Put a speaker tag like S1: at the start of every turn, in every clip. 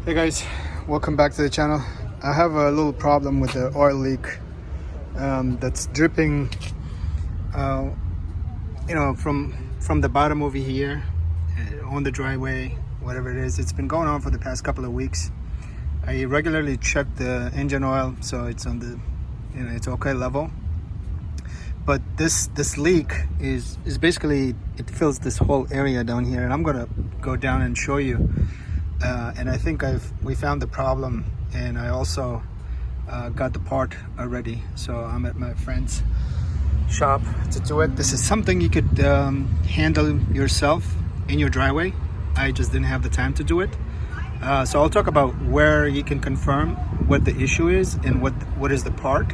S1: Hey guys, welcome back to the channel. I have a little problem with the oil leak that's dripping from the bottom over here on the driveway, whatever it is. It's been going on for the past couple of weeks. I regularly check the engine oil, so it's on the it's okay level, but this leak is basically, it fills this whole area down here, and I'm gonna go down and show you. And I think we found the problem, and I also got the part already. So I'm at my friend's shop to do it. This is something you could handle yourself in your driveway. I just didn't have the time to do it. So I'll talk about where you can confirm what the issue is and what is the part.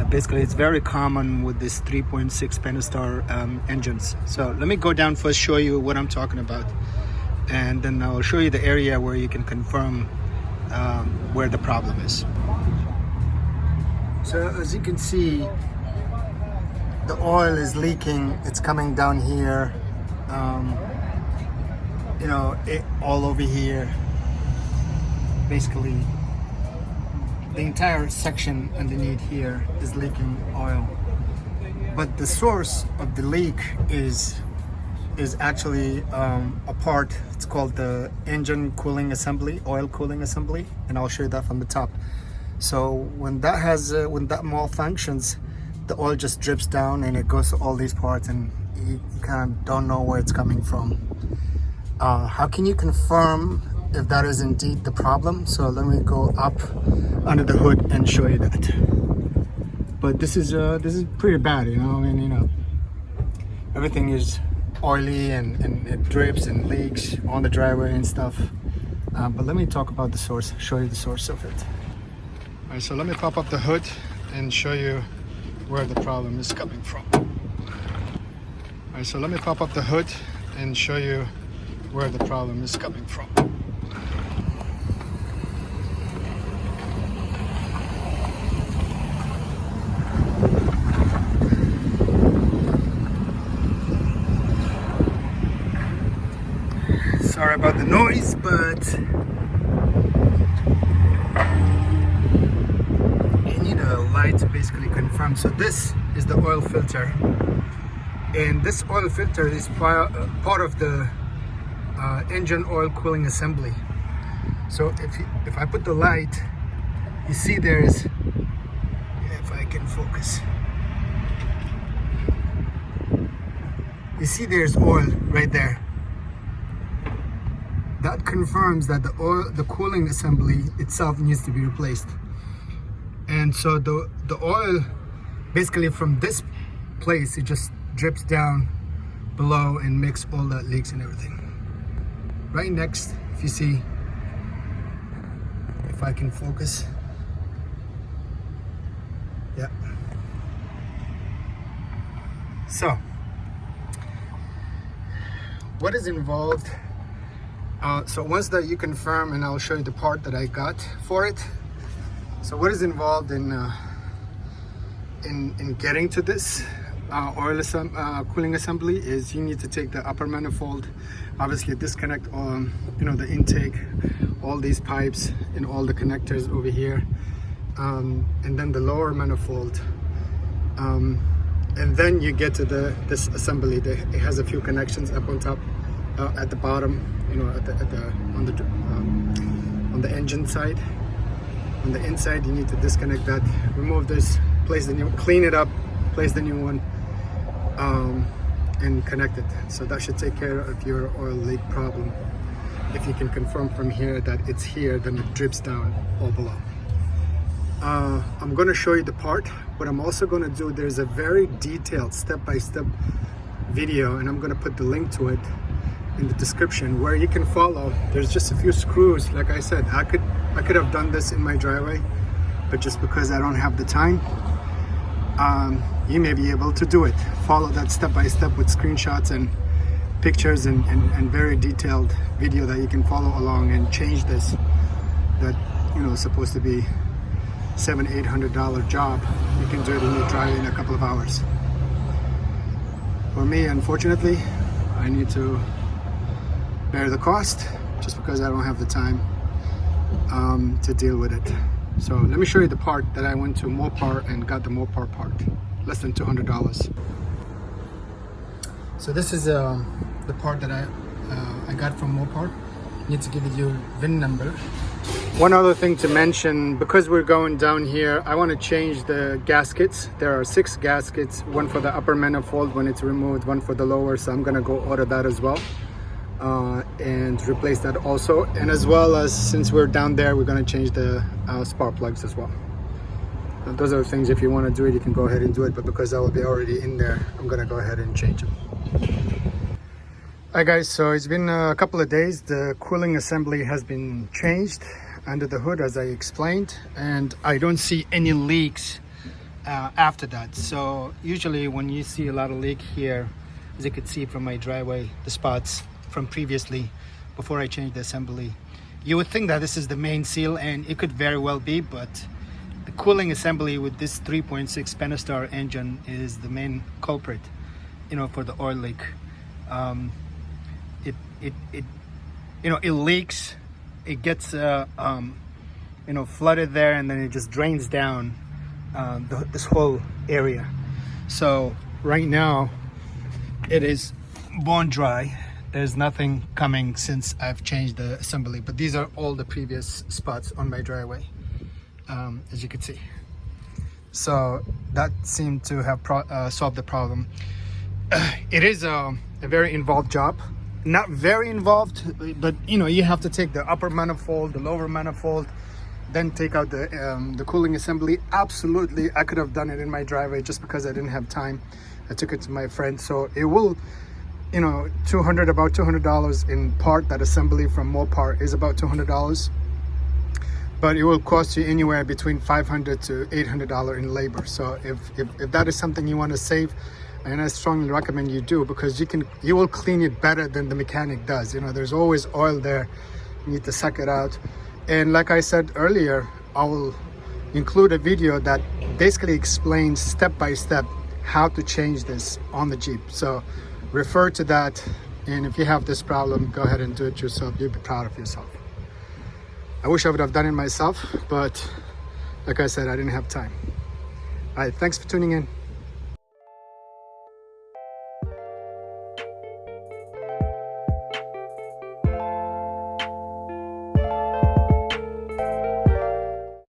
S1: Basically, it's very common with this 3.6 Pentastar engines. So let me go down first, show you what I'm talking about, and then I'll show you the area where you can confirm where the problem is. So as you can see, the oil is leaking. It's coming down here, all over here. Basically, the entire section underneath here is leaking oil. But the source of the leak is actually a part. It's called the engine cooling assembly, oil cooling assembly, and I'll show you that from the top. So when that malfunctions, the oil just drips down and it goes to all these parts, and you kind of don't know where it's coming from. How can you confirm if that is indeed the problem? So let me go up under the hood and show you that. But this is pretty bad, everything is oily and it drips and leaks on the driveway and stuff. But let me talk about the source, show you the source of it. All right, so let me pop up the hood and show you where the problem is coming from. All right, so let me pop up the hood and show you where the problem is coming from. Sorry about the noise, but you need a light to basically confirm. So this is the oil filter, and this oil filter is part of the engine oil cooling assembly. So if I put the light, you see there's, if I can focus, you see there's oil right there. That confirms that the cooling assembly itself needs to be replaced. And so the oil, basically from this place, it just drips down below and makes all that leaks and everything. Right next, if you see, if I can focus, yeah. So, what is involved? So once that you confirm, and I'll show you the part that I got for it. So what is involved in getting to this oil cooling assembly is you need to take the upper manifold, obviously disconnect the intake, all these pipes and all the connectors over here, and then the lower manifold, and then you get to this assembly. It has a few connections up on top, at the bottom, on the engine side. On the inside, you need to disconnect that, remove this, place the new, clean it up, place the new one, and connect it. So that should take care of your oil leak problem. If you can confirm from here that it's here, then it drips down all below. I'm going to show you the part. What I'm also going to do, there's a very detailed step-by-step video, and I'm going to put the link to it in the description, where you can follow. There's just a few screws. Like I said, I could have done this in my driveway, but just because I don't have the time, you may be able to do it. Follow that step by step with screenshots and pictures and very detailed video that you can follow along and change this. That is supposed to be $700-800 job. You can do it in your driveway in a couple of hours. For me, unfortunately, I need to bear the cost just because I don't have the time. to deal with it. So let me show you the part that I went to Mopar and got the Mopar part, less than $200. So this is the part that I got from Mopar. Need to give you VIN number. One other thing to mention, because we're going down here, I want to change the gaskets. There are 6 gaskets, one for the upper manifold when it's removed, one for the lower, so I'm gonna go order that as well and replace that also. And as well as, since we're down there, we're gonna change the spark plugs as well. Those are the things, if you want to do it, you can go ahead and do it, but because I will be already in there, I'm gonna go ahead and change it. Hi guys, so it's been a couple of days. The cooling assembly has been changed under the hood, as I explained, and I don't see any leaks after that. So usually when you see a lot of leak here, as you can see from my driveway, the spots from previously before I changed the assembly, you would think that this is the main seal, and it could very well be, but the cooling assembly with this 3.6 Pentastar engine is the main culprit, you know, for the oil leak. It leaks, it gets flooded there, and then it just drains down this whole area. So right now it is bone dry. There's nothing coming since I've changed the assembly, but these are all the previous spots on my driveway, as you can see. So that seemed to have solved the problem. It is a very involved job. Not very involved, but you have to take the upper manifold, the lower manifold, then take out the cooling assembly. Absolutely, I could have done it in my driveway, just because I didn't have time. I took it to my friend, so it will, about $200 in part. That assembly from Mopar is about $200, but it will cost you anywhere between $500 to $800 in labor. So if that is something you want to save, and I strongly recommend you do, because you will clean it better than the mechanic does. There's always oil there, you need to suck it out. And like I said earlier, I will include a video that basically explains step by step how to change this on the Jeep. So refer to that, and if you have this problem, go ahead and do it yourself. You'll be proud of yourself. I wish I would have done it myself, but like I said, I didn't have time. All right, thanks for tuning in.